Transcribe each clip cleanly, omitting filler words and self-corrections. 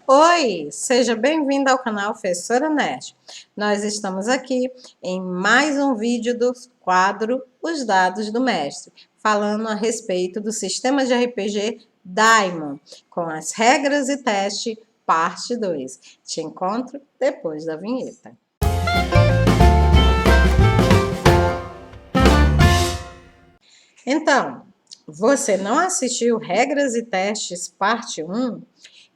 Oi, seja bem-vindo ao canal Professora Nerd. Nós estamos aqui em mais um vídeo do quadro Os Dados do Mestre, falando a respeito do sistema de RPG Daimon, com as regras e teste, parte 2. Te encontro depois da vinheta. Então, você não assistiu Regras e Testes, parte 1?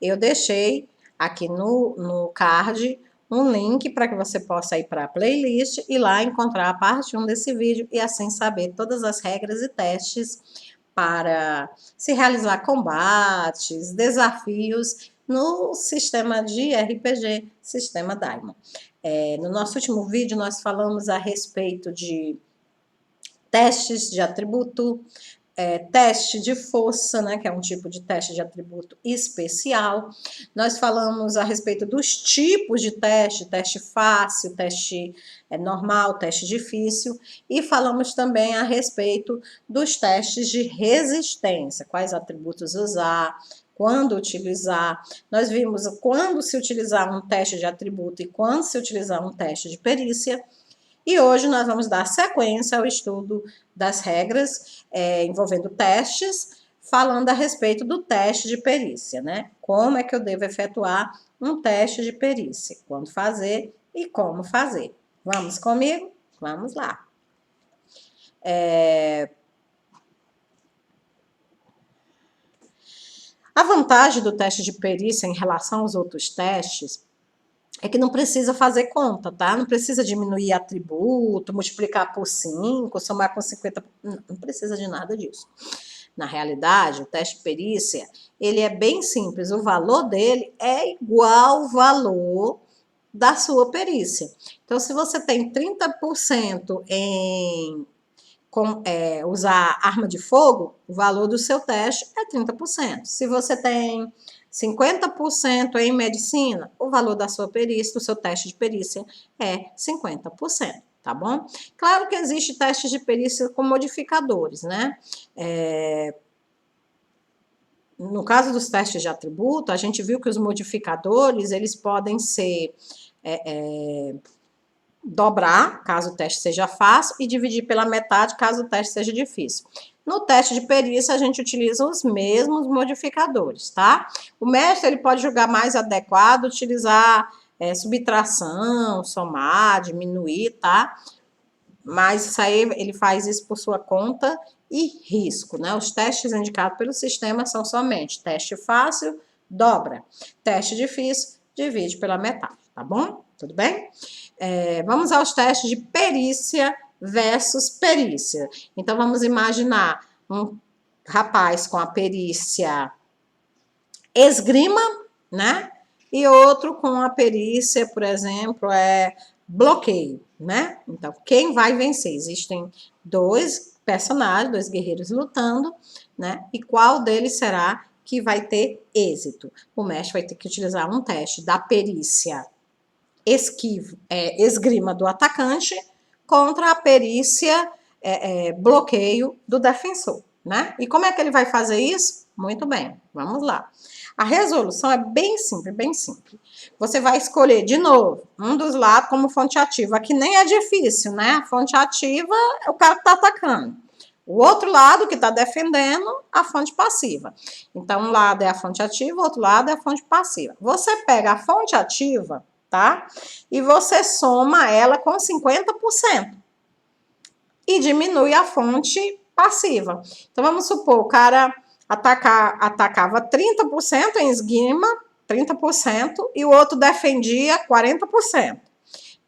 Eu deixei aqui no card um link para que você possa ir para a playlist e lá encontrar a parte 1 desse vídeo e assim saber todas as regras e testes para se realizar combates, desafios no sistema de RPG, sistema Daimon. No nosso último vídeo nós falamos a respeito de testes de atributo, teste de força, né, que é um tipo de teste de atributo especial. Nós falamos a respeito dos tipos de teste fácil, teste normal, teste difícil, e falamos também a respeito dos testes de resistência, quais atributos usar, quando utilizar. Nós vimos quando se utilizar um teste de atributo e quando se utilizar um teste de perícia. E hoje nós vamos dar sequência ao estudo das regras envolvendo testes, falando a respeito do teste de perícia, né? Como é que eu devo efetuar um teste de perícia, quando fazer e como fazer. Vamos comigo? Vamos lá. A vantagem do teste de perícia em relação aos outros testes é que não precisa fazer conta, tá? Não precisa diminuir atributo, multiplicar por 5, somar com 50. Não precisa de nada disso. Na realidade, o teste de perícia, ele é bem simples. O valor dele é igual ao valor da sua perícia. Então, se você tem 30% em usar arma de fogo, o valor do seu teste é 30%. Se você tem 50% em medicina, o valor da sua perícia, do seu teste de perícia é 50%, tá bom? Claro que existe testes de perícia com modificadores, né? No caso dos testes de atributo, a gente viu que os modificadores, eles podem ser dobrar, caso o teste seja fácil, e dividir pela metade, caso o teste seja difícil. No teste de perícia, a gente utiliza os mesmos modificadores, tá? O mestre, ele pode julgar mais adequado utilizar subtração, somar, diminuir, tá? Mas isso aí, ele faz isso por sua conta e risco, né? Os testes indicados pelo sistema são somente teste fácil, dobra. Teste difícil, divide pela metade, tá bom? Tudo bem? Vamos aos testes de perícia versus perícia. Então, vamos imaginar um rapaz com a perícia esgrima, né? E outro com a perícia, por exemplo, bloqueio, né? Então, quem vai vencer? Existem dois personagens, dois guerreiros lutando, né? E qual deles será que vai ter êxito? O mestre vai ter que utilizar um teste da perícia esgrima do atacante contra a perícia bloqueio do defensor, né? E como é que ele vai fazer isso? Muito bem, vamos lá. A resolução é bem simples, bem simples. Você vai escolher, de novo, um dos lados como fonte ativa. Aqui nem é difícil, né? A fonte ativa é o cara que tá atacando. O outro lado que está defendendo, a fonte passiva. Então, um lado é a fonte ativa, o outro lado é a fonte passiva. Você pega a fonte ativa, tá? E você soma ela com 50% e diminui a fonte passiva. Então, vamos supor, o cara atacava 30% em esgrima, 30%, e o outro defendia 40%.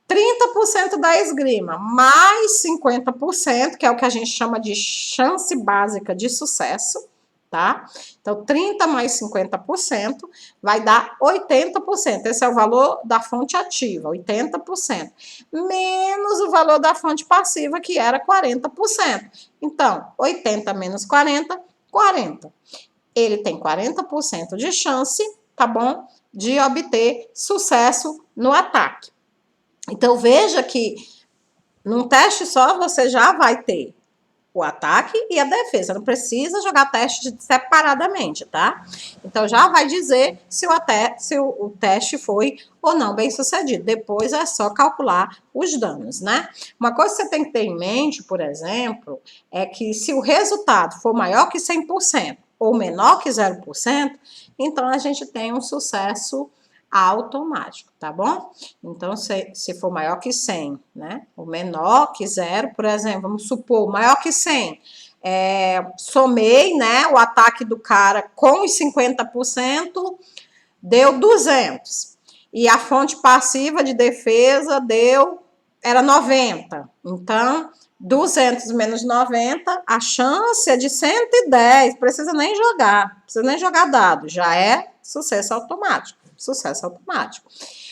30% da esgrima, mais 50%, que é o que a gente chama de chance básica de sucesso, tá? Então, 30 mais 50% vai dar 80%. Esse é o valor da fonte ativa, 80%. Menos o valor da fonte passiva, que era 40%. Então, 80 menos 40, 40. Ele tem 40% de chance, tá bom? De obter sucesso no ataque. Então, veja que num teste só você já vai ter o ataque e a defesa. Não precisa jogar teste separadamente, tá? Então, já vai dizer se o teste foi ou não bem sucedido. Depois é só calcular os danos, né? Uma coisa que você tem que ter em mente, por exemplo, é que se o resultado for maior que 100% ou menor que 0%, então a gente tem um sucesso automático, tá bom? Então, se for maior que 100, né? O menor que 0, por exemplo, vamos supor, maior que 100, somei, né, o ataque do cara com os 50%, deu 200. E a fonte passiva de defesa era 90. Então, 200 menos 90, a chance é de 110, precisa nem jogar dado, já é sucesso automático. Sucesso automático.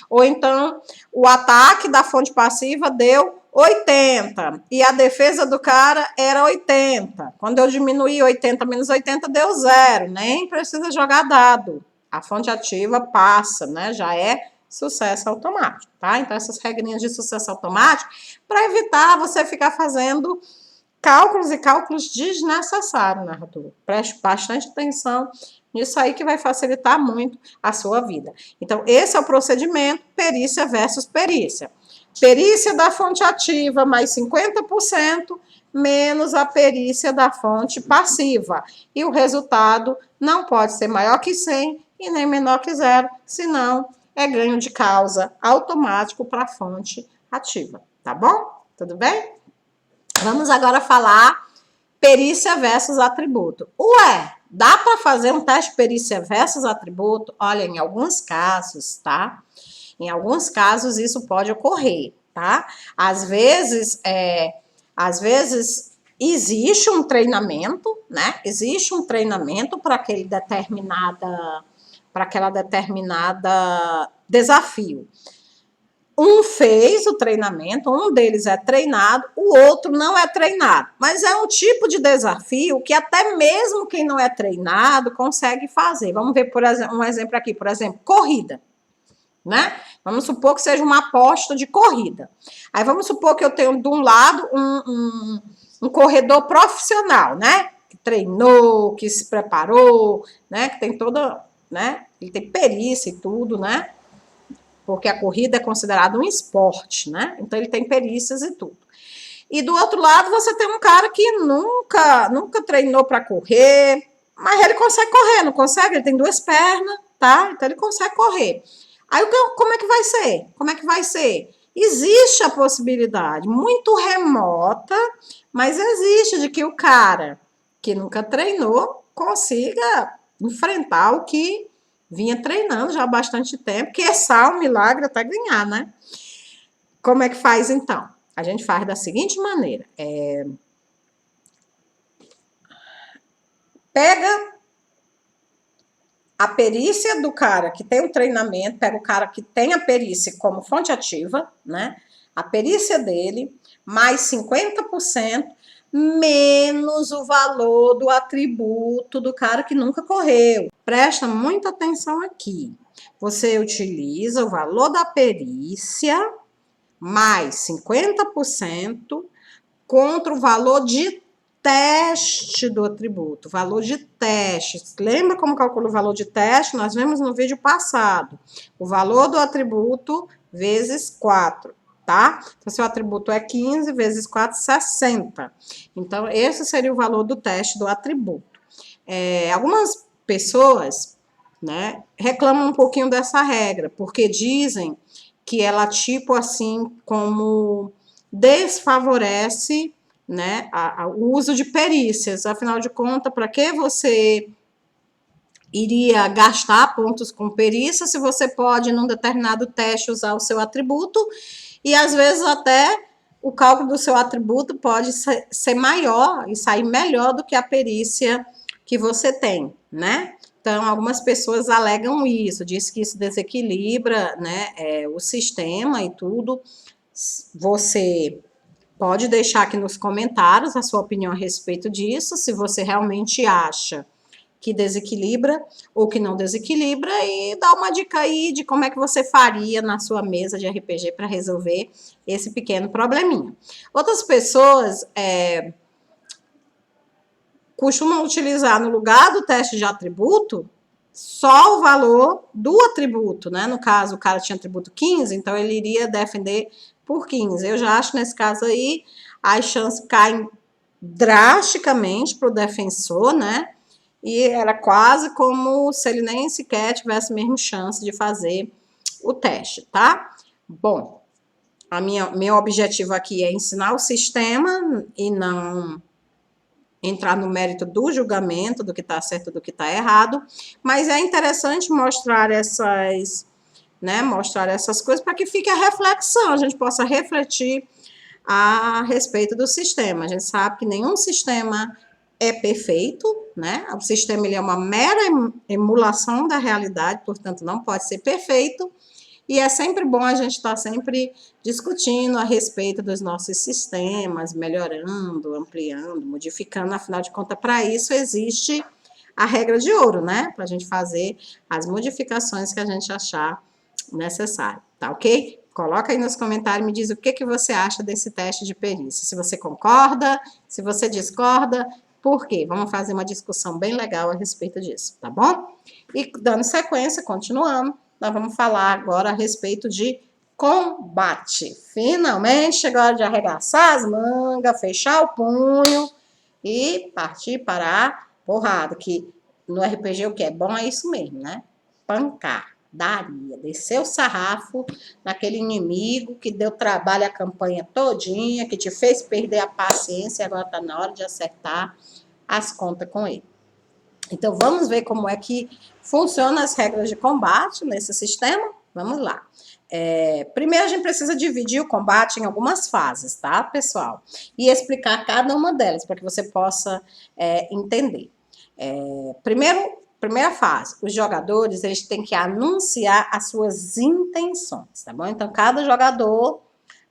Ou então, o ataque da fonte passiva deu 80 e a defesa do cara era 80. Quando eu diminuí 80 menos 80, deu 0. Nem precisa jogar dado. A fonte ativa passa, né? Já é sucesso automático, tá? Então, essas regrinhas de sucesso automático, para evitar você ficar fazendo cálculos e cálculos desnecessários, narrador. Preste bastante atenção nisso aí que vai facilitar muito a sua vida. Então, esse é o procedimento perícia versus perícia. Perícia da fonte ativa mais 50% menos a perícia da fonte passiva. E o resultado não pode ser maior que 100 e nem menor que 0, senão é ganho de causa automático para a fonte ativa. Tá bom? Tudo bem? Vamos agora falar perícia versus atributo. Ué, dá para fazer um teste perícia versus atributo? Olha, em alguns casos, tá? Em alguns casos isso pode ocorrer, tá? Às vezes existe um treinamento, né? Existe um treinamento para aquela determinada desafio. Um fez o treinamento, um deles é treinado, o outro não é treinado. Mas é um tipo de desafio que até mesmo quem não é treinado consegue fazer. Vamos ver, por exemplo, um exemplo aqui, por exemplo, corrida, né? Vamos supor que seja uma aposta de corrida. Aí vamos supor que eu tenho de um lado um corredor profissional, né? Que treinou, que se preparou, né? Que tem toda, né? Ele tem perícia e tudo, né? Porque a corrida é considerada um esporte, né? Então ele tem perícias e tudo. E do outro lado você tem um cara que nunca treinou para correr, mas ele consegue correr, não consegue? Ele tem 2 pernas, tá? Então ele consegue correr. Aí como é que vai ser? Como é que vai ser? Existe a possibilidade, muito remota, mas existe de que o cara que nunca treinou consiga enfrentar o que vinha treinando já há bastante tempo, que é um milagre até ganhar, né? Como é que faz então? A gente faz da seguinte maneira: pega a perícia do cara que tem o treinamento, pega o cara que tem a perícia como fonte ativa, né? A perícia dele, mais 50%, menos o valor do atributo do cara que nunca correu. Presta muita atenção aqui. Você utiliza o valor da perícia mais 50% contra o valor de teste do atributo, valor de teste. Lembra como calcula o valor de teste? Nós vimos no vídeo passado. O valor do atributo vezes 4, tá? Então, se o atributo é 15 vezes 4, 60. Então, esse seria o valor do teste do atributo. Algumas pessoas, né, reclamam um pouquinho dessa regra, porque dizem que ela, tipo assim, como desfavorece, né, o uso de perícias. Afinal de contas, para que você iria gastar pontos com perícia se você pode, num determinado teste, usar o seu atributo e, às vezes, até o cálculo do seu atributo pode ser maior e sair melhor do que a perícia que você tem, né? Então, algumas pessoas alegam isso, diz que isso desequilibra, né, o sistema e tudo. Você pode deixar aqui nos comentários a sua opinião a respeito disso, se você realmente acha que desequilibra ou que não desequilibra, e dá uma dica aí de como é que você faria na sua mesa de RPG para resolver esse pequeno probleminha. Outras pessoas costumam utilizar no lugar do teste de atributo só o valor do atributo, né? No caso, o cara tinha atributo 15, então ele iria defender por 15. Eu já acho, nesse caso aí, as chances caem drasticamente para o defensor, né? E era quase como se ele nem sequer tivesse a mesma chance de fazer o teste, tá? Bom, meu objetivo aqui é ensinar o sistema e não entrar no mérito do julgamento, do que está certo e do que está errado, mas é interessante mostrar essas coisas para que fique a reflexão, a gente possa refletir a respeito do sistema. A gente sabe que nenhum sistema é perfeito, né? O sistema ele é uma mera emulação da realidade, portanto, não pode ser perfeito. E é sempre bom a gente estar sempre discutindo a respeito dos nossos sistemas, melhorando, ampliando, modificando. Afinal de contas, para isso existe a regra de ouro, né? Para a gente fazer as modificações que a gente achar necessário, tá ok? Coloca aí nos comentários e me diz o que você acha desse teste de perícia. Se você concorda, se você discorda, por quê? Vamos fazer uma discussão bem legal a respeito disso, tá bom? E dando sequência, continuando, nós vamos falar agora a respeito de combate. Finalmente chegou a hora de arregaçar as mangas, fechar o punho e partir para a porrada, que no RPG o que é bom é isso mesmo, né? Pancar, daria, descer o sarrafo naquele inimigo que deu trabalho a campanha todinha, que te fez perder a paciência e agora está na hora de acertar as contas com ele. Então, vamos ver como é que funcionam as regras de combate nesse sistema? Vamos lá. Primeiro, a gente precisa dividir o combate em algumas fases, tá, pessoal? E explicar cada uma delas, para que você possa entender. Primeira fase, os jogadores eles têm que anunciar as suas intenções, tá bom? Então, cada jogador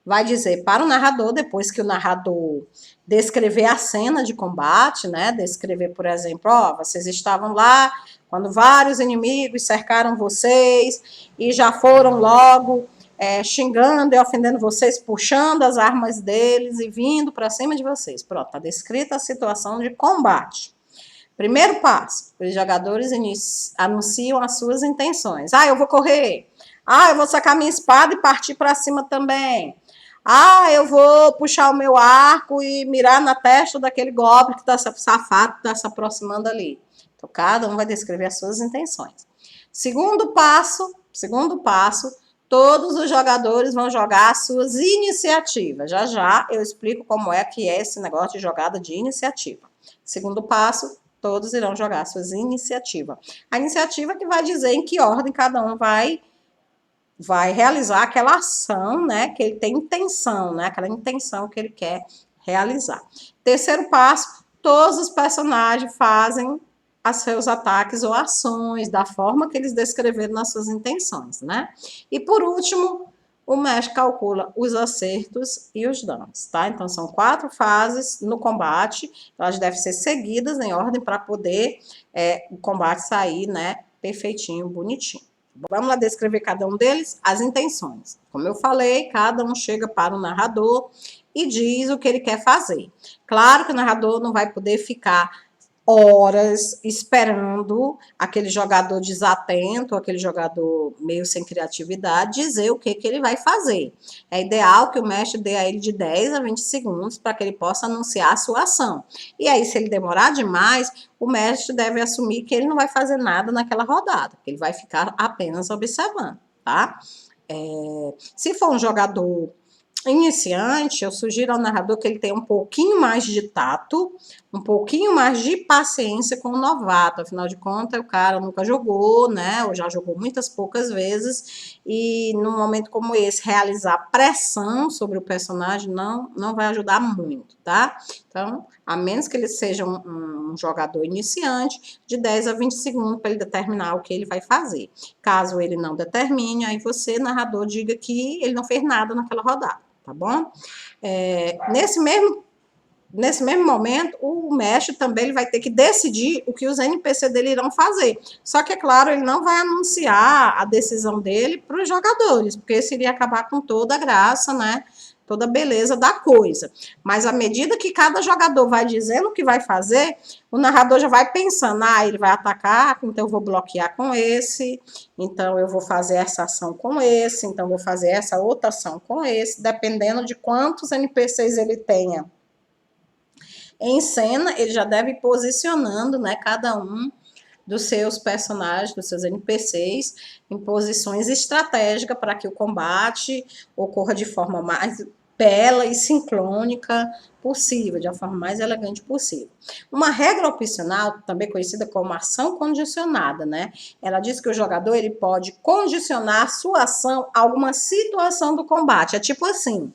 vai dizer para o narrador, depois que o narrador descrever a cena de combate, né? Descrever, por exemplo, vocês estavam lá quando vários inimigos cercaram vocês e já foram logo xingando e ofendendo vocês, puxando as armas deles e vindo para cima de vocês. Pronto, está descrita a situação de combate. Primeiro passo, os jogadores anunciam as suas intenções. Eu vou correr. Eu vou sacar minha espada e partir para cima também. Eu vou puxar o meu arco e mirar na testa daquele goblin que está safado, que está se aproximando ali. Então, cada um vai descrever as suas intenções. Segundo passo, todos os jogadores vão jogar as suas iniciativas. Já já eu explico como é que é esse negócio de jogada de iniciativa. Segundo passo, todos irão jogar as suas iniciativas. A iniciativa que vai dizer em que ordem cada um vai realizar aquela ação, né, que ele tem intenção, né, aquela intenção que ele quer realizar. Terceiro passo, todos os personagens fazem os seus ataques ou ações da forma que eles descreveram nas suas intenções, né? E por último, o mestre calcula os acertos e os danos, tá? Então são 4 fases no combate, elas devem ser seguidas em ordem para poder o combate sair, né, perfeitinho, bonitinho. Vamos lá descrever cada um deles, as intenções. Como eu falei, cada um chega para o narrador e diz o que ele quer fazer. Claro que o narrador não vai poder ficar horas esperando aquele jogador desatento, aquele jogador meio sem criatividade, dizer o que ele vai fazer. É ideal que o mestre dê a ele de 10 a 20 segundos para que ele possa anunciar a sua ação. E aí, se ele demorar demais, o mestre deve assumir que ele não vai fazer nada naquela rodada, que ele vai ficar apenas observando, tá? Se for um jogador iniciante, eu sugiro ao narrador que ele tenha um pouquinho mais de tato, um pouquinho mais de paciência com o novato. Afinal de contas, o cara nunca jogou, né? Ou já jogou muitas poucas vezes. E num momento como esse, realizar pressão sobre o personagem não vai ajudar muito, tá? Então, a menos que ele seja um jogador iniciante, de 10 a 20 segundos para ele determinar o que ele vai fazer. Caso ele não determine, aí você, narrador, diga que ele não fez nada naquela rodada. Tá bom? Nesse mesmo momento, o mestre também ele vai ter que decidir o que os NPC dele irão fazer. Só que, é claro, ele não vai anunciar a decisão dele para os jogadores, porque isso iria acabar com toda a graça, né, toda a beleza da coisa. Mas à medida que cada jogador vai dizendo o que vai fazer, o narrador já vai pensando, ele vai atacar, então eu vou bloquear com esse, então eu vou fazer essa ação com esse, então eu vou fazer essa outra ação com esse, dependendo de quantos NPCs ele tenha em cena, ele já deve ir posicionando, né, cada um dos seus personagens, dos seus NPCs, em posições estratégicas para que o combate ocorra de forma mais bela e sincrônica possível, de a forma mais elegante possível. Uma regra opcional, também conhecida como ação condicionada, né? Ela diz que o jogador ele pode condicionar sua ação a alguma situação do combate. É tipo assim,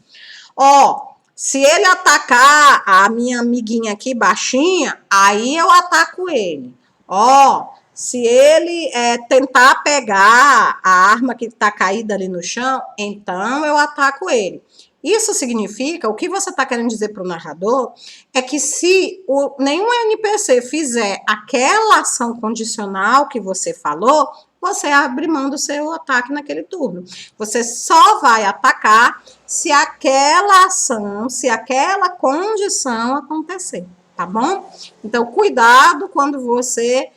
se ele atacar a minha amiguinha aqui baixinha, aí eu ataco ele. Se ele tentar pegar a arma que está caída ali no chão, então eu ataco ele. Isso significa, o que você está querendo dizer para o narrador, é que se nenhum NPC fizer aquela ação condicional que você falou, você abre mão do seu ataque naquele turno. Você só vai atacar se aquela ação, se aquela condição acontecer, tá bom? Então, cuidado quando você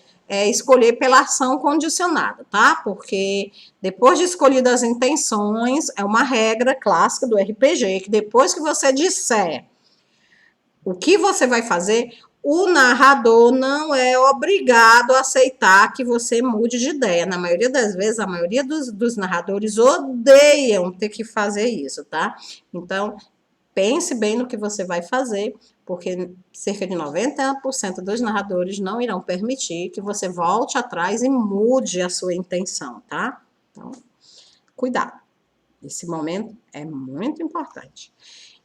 escolher pela ação condicionada, tá? Porque depois de escolhidas as intenções, é uma regra clássica do RPG, que depois que você disser o que você vai fazer, o narrador não é obrigado a aceitar que você mude de ideia. Na maioria das vezes, a maioria dos narradores odeiam ter que fazer isso, tá? Então, pense bem no que você vai fazer, porque cerca de 90% dos narradores não irão permitir que você volte atrás e mude a sua intenção, tá? Então, cuidado. Esse momento é muito importante.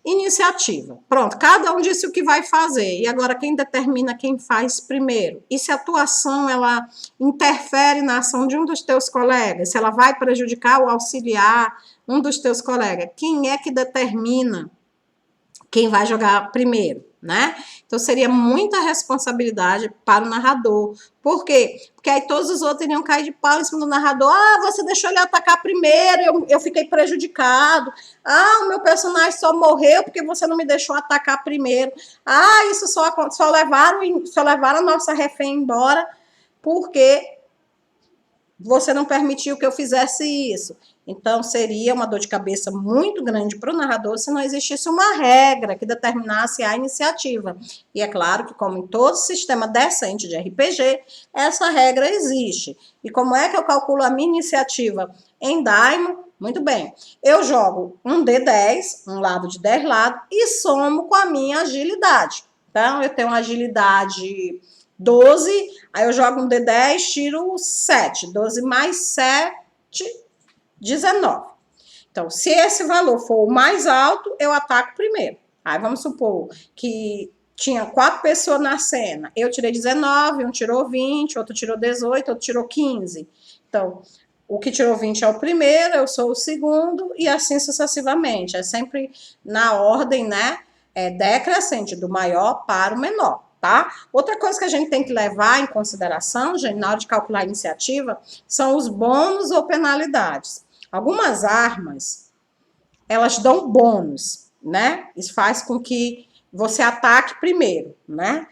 Iniciativa. Pronto, cada um disse o que vai fazer. E agora quem determina quem faz primeiro? E se a tua ação ela interfere na ação de um dos teus colegas? Se ela vai prejudicar ou auxiliar um dos teus colegas? Quem é que determina quem vai jogar primeiro, né? Então, seria muita responsabilidade para o narrador. Por quê? Porque aí todos os outros iriam cair de pau em cima do narrador. Você deixou ele atacar primeiro, eu fiquei prejudicado. O meu personagem só morreu porque você não me deixou atacar primeiro. Isso só levaram a nossa refém embora porque você não permitiu que eu fizesse isso. Então, seria uma dor de cabeça muito grande para o narrador se não existisse uma regra que determinasse a iniciativa. E é claro que, como em todo sistema decente de RPG, essa regra existe. E como é que eu calculo a minha iniciativa em Daimon? Muito bem. Eu jogo um D10, um lado de 10 lados, e somo com a minha agilidade. Então, eu tenho uma agilidade 12, aí eu jogo um D10, tiro 7. 12 mais 7, 19. Então, se esse valor for o mais alto, eu ataco primeiro. Aí vamos supor que tinha 4 pessoas na cena. Eu tirei 19, um tirou 20, outro tirou 18, outro tirou 15. Então, o que tirou 20 é o primeiro, eu sou o segundo, e assim sucessivamente. É sempre na ordem, né? Decrescente, do maior para o menor. Tá? Outra coisa que a gente tem que levar em consideração, gente, na hora de calcular a iniciativa, são os bônus ou penalidades. Algumas armas, elas dão bônus, né? Isso faz com que você ataque primeiro, né?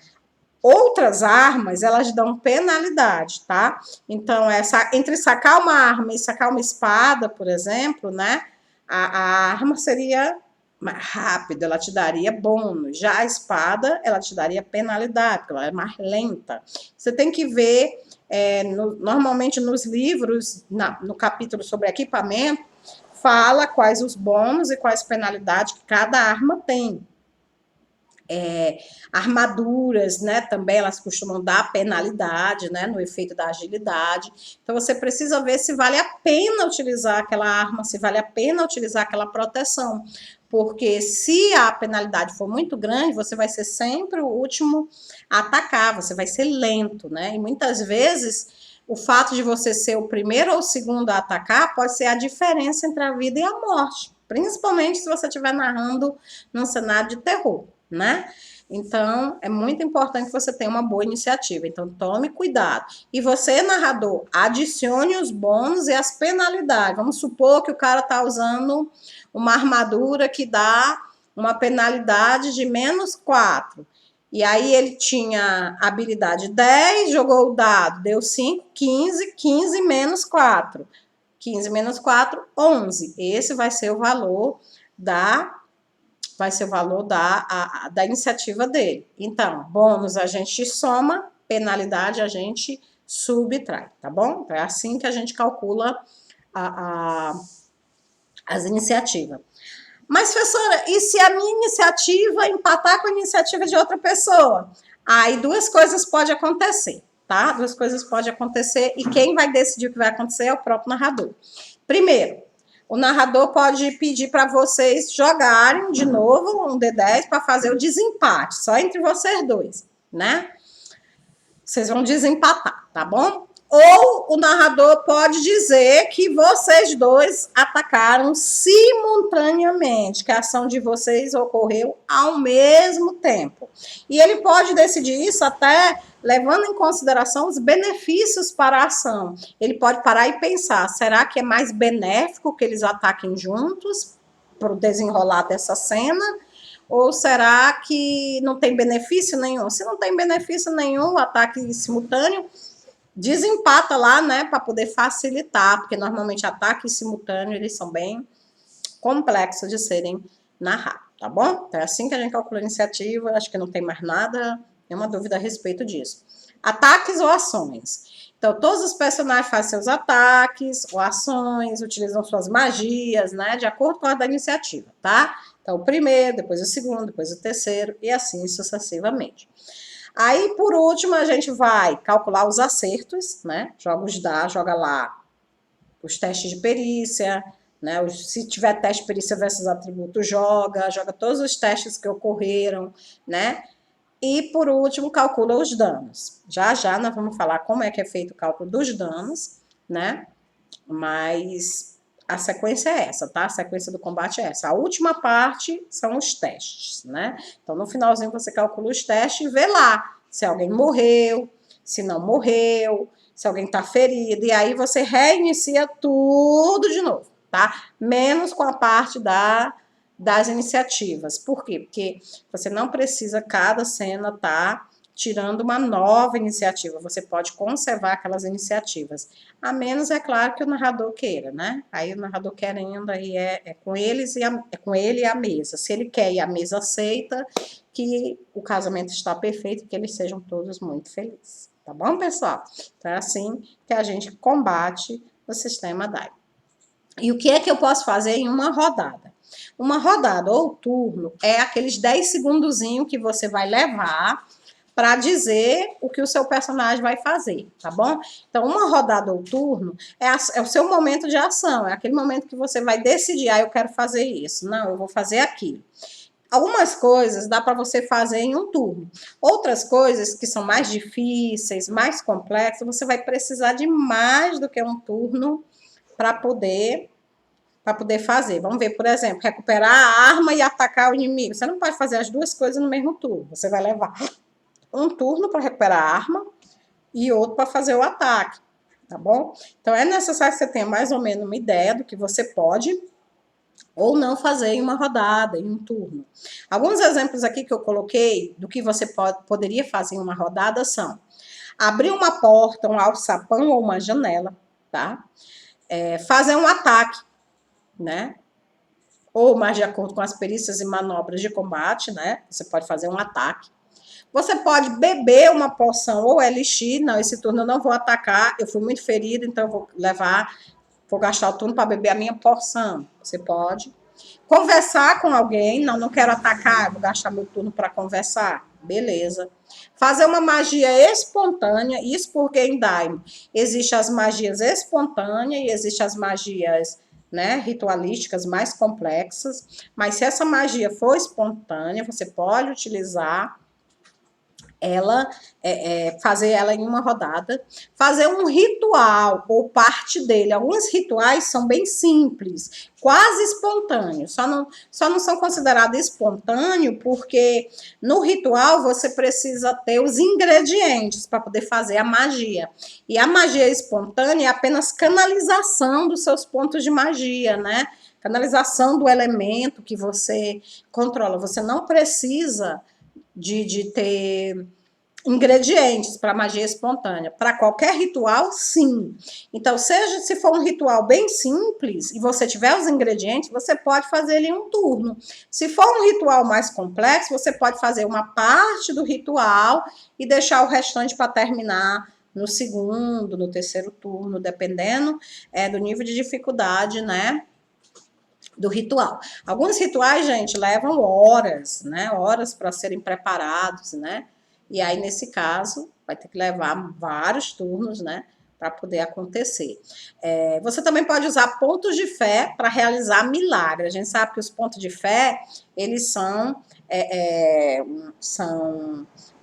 Outras armas, elas dão penalidade, tá? Então, entre sacar uma arma e sacar uma espada, por exemplo, né? A arma seria mais rápida, ela te daria bônus. Já a espada, ela te daria penalidade, porque ela é mais lenta. Você tem que ver, normalmente nos livros, no capítulo sobre equipamento, fala quais os bônus e quais penalidades que cada arma tem. Armaduras, né, também elas costumam dar penalidade, né, no efeito da agilidade. Então, você precisa ver se vale a pena utilizar aquela arma, se vale a pena utilizar aquela proteção. Porque se a penalidade for muito grande, você vai ser sempre o último a atacar, você vai ser lento, né? E muitas vezes, o fato de você ser o primeiro ou o segundo a atacar pode ser a diferença entre a vida e a morte. Principalmente se você estiver narrando num cenário de terror, né? Então, é muito importante que você tenha uma boa iniciativa. Então, tome cuidado. E você, narrador, adicione os bônus e as penalidades. Vamos supor que o cara está usando uma armadura que dá uma penalidade de -4. E aí ele tinha habilidade 10, jogou o dado, deu 5, 15, 15 menos 4. 15 menos 4, 11. Esse vai ser o valor da iniciativa dele. Então, bônus a gente soma, penalidade a gente subtrai, tá bom? Então, é assim que a gente calcula as iniciativas. Mas, professora, e se a minha iniciativa empatar com a iniciativa de outra pessoa? Aí duas coisas podem acontecer, tá? Duas coisas podem acontecer e quem vai decidir o que vai acontecer é o próprio narrador. Primeiro, o narrador pode pedir para vocês jogarem de novo um D10 para fazer o desempate, só entre vocês dois, né? Vocês vão desempatar, tá bom? Ou o narrador pode dizer que vocês dois atacaram simultaneamente, que a ação de vocês ocorreu ao mesmo tempo. E ele pode decidir isso até levando em consideração os benefícios para a ação. Ele pode parar e pensar, será que é mais benéfico que eles ataquem juntos para o desenrolar dessa cena? Ou será que não tem benefício nenhum? Se não tem benefício nenhum, o ataque simultâneo, desempata lá, né, para poder facilitar, porque normalmente ataques simultâneos, eles são bem complexos de serem narrados, tá bom? Então é assim que a gente calcula a iniciativa, acho que não tem mais nada, nenhuma dúvida a respeito disso. Ataques ou ações. Então, todos os personagens fazem seus ataques ou ações, utilizam suas magias, né, de acordo com a da iniciativa, tá? Então, o primeiro, depois o segundo, depois o terceiro, e assim sucessivamente. Aí, por último, a gente vai calcular os acertos, né? Joga lá os testes de perícia, né? Se tiver teste de perícia versus atributo, joga todos os testes que ocorreram, né? E, por último, calcula os danos. Já nós vamos falar como é que é feito o cálculo dos danos, né? Mas a sequência é essa, tá? A sequência do combate é essa. A última parte são os testes, né? Então, no finalzinho, você calcula os testes e vê lá se alguém morreu, se não morreu, se alguém tá ferido. E aí, você reinicia tudo de novo, tá? Menos com a parte das iniciativas. Por quê? Porque você não precisa, cada cena, tá tirando uma nova iniciativa. Você pode conservar aquelas iniciativas. A menos, é claro, que o narrador queira, né? Aí o narrador querendo, aí é com eles é com ele e a mesa. Se ele quer e a mesa aceita, que o casamento está perfeito, que eles sejam todos muito felizes. Tá bom, pessoal? Então é assim que a gente combate o sistema DAI. E o que é que eu posso fazer em uma rodada? Uma rodada ou turno é aqueles 10 segundozinhos que você vai levar para dizer o que o seu personagem vai fazer, tá bom? Então, uma rodada ou turno é o seu momento de ação, é aquele momento que você vai decidir, eu quero fazer isso, não, eu vou fazer aquilo. Algumas coisas dá para você fazer em um turno. Outras coisas que são mais difíceis, mais complexas, você vai precisar de mais do que um turno para poder fazer. Vamos ver, por exemplo, recuperar a arma e atacar o inimigo. Você não pode fazer as duas coisas no mesmo turno. Você vai levar um turno para recuperar a arma e outro para fazer o ataque, tá bom? Então, é necessário que você tenha mais ou menos uma ideia do que você pode ou não fazer em uma rodada, em um turno. Alguns exemplos aqui que eu coloquei do que você poderia fazer em uma rodada são abrir uma porta, um alçapão ou uma janela, tá? Fazer um ataque, né? Ou mais de acordo com as perícias e manobras de combate, né? Você pode fazer um ataque. Você pode beber uma poção ou elixir. Não, esse turno eu não vou atacar, eu fui muito ferido, então eu vou gastar o turno para beber a minha poção. Você pode. Conversar com alguém. Não quero atacar, vou gastar meu turno para conversar. Beleza. Fazer uma magia espontânea. Isso porque em Daimon existem as magias espontâneas e existem as magias, né, ritualísticas mais complexas. Mas se essa magia for espontânea, você pode utilizar ela fazer ela em uma rodada, fazer um ritual ou parte dele. Alguns rituais são bem simples, quase espontâneos, só não são considerados espontâneos porque no ritual você precisa ter os ingredientes para poder fazer a magia. E a magia espontânea é apenas canalização dos seus pontos de magia, né? Canalização do elemento que você controla. Você não precisa de ter ingredientes para magia espontânea. Para qualquer ritual, sim. Então, se for um ritual bem simples e você tiver os ingredientes, você pode fazer ele em um turno. Se for um ritual mais complexo, você pode fazer uma parte do ritual e deixar o restante para terminar no segundo, no terceiro turno, dependendo do nível de dificuldade, né? Do ritual. Alguns rituais, gente, levam horas, né? Horas para serem preparados, né? E aí, nesse caso, vai ter que levar vários turnos, né? Para poder acontecer. Você também pode usar pontos de fé para realizar milagres. A gente sabe que os pontos de fé, eles são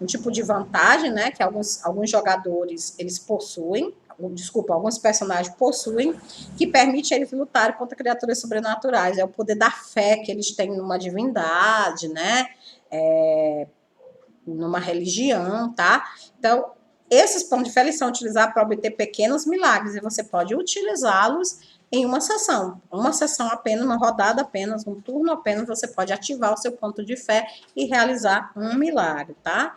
um tipo de vantagem, né? Que alguns jogadores, eles possuem, alguns personagens possuem, que permite eles lutarem contra criaturas sobrenaturais. É o poder da fé que eles têm numa divindade, né? Numa religião, tá? Então, esses pontos de fé eles são utilizados para obter pequenos milagres e você pode utilizá-los em uma sessão apenas, uma rodada apenas, um turno apenas, você pode ativar o seu ponto de fé e realizar um milagre, tá?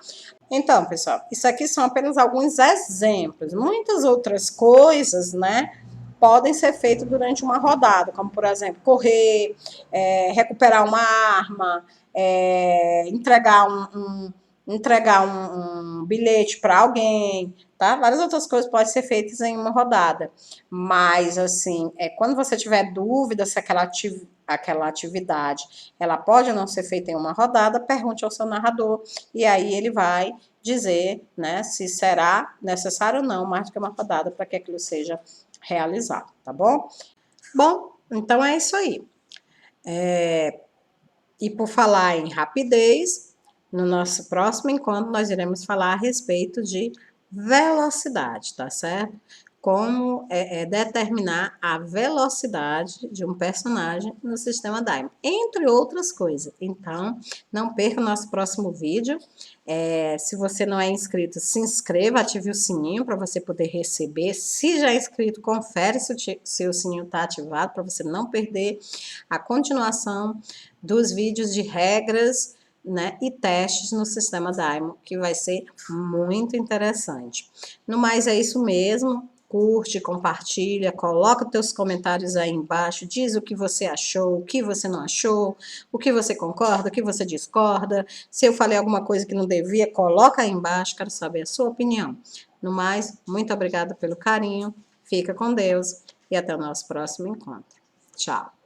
Então, pessoal, isso aqui são apenas alguns exemplos. Muitas outras coisas, né, podem ser feitas durante uma rodada, como, por exemplo, correr, recuperar uma arma, entregar um bilhete para alguém, tá? Várias outras coisas podem ser feitas em uma rodada. Mas, assim, quando você tiver dúvida se aquela atividade ela pode ou não ser feita em uma rodada, pergunte ao seu narrador e aí ele vai dizer, né, se será necessário ou não mais do que uma rodada para que aquilo seja realizado, tá bom? Bom, então é isso aí. E por falar em rapidez, no nosso próximo encontro nós iremos falar a respeito de velocidade, tá certo? Como determinar a velocidade de um personagem no sistema Daimon, entre outras coisas. Então, não perca o nosso próximo vídeo. Se você não é inscrito, se inscreva, ative o sininho para você poder receber. Se já é inscrito, confere se o sininho está ativado para você não perder a continuação dos vídeos de regras, né, e testes no sistema Daimon, que vai ser muito interessante. No mais, é isso mesmo. Curte, compartilha, coloca teus comentários aí embaixo, diz o que você achou, o que você não achou, o que você concorda, o que você discorda. Se eu falei alguma coisa que não devia, coloca aí embaixo, quero saber a sua opinião. No mais, muito obrigada pelo carinho, fica com Deus e até o nosso próximo encontro. Tchau!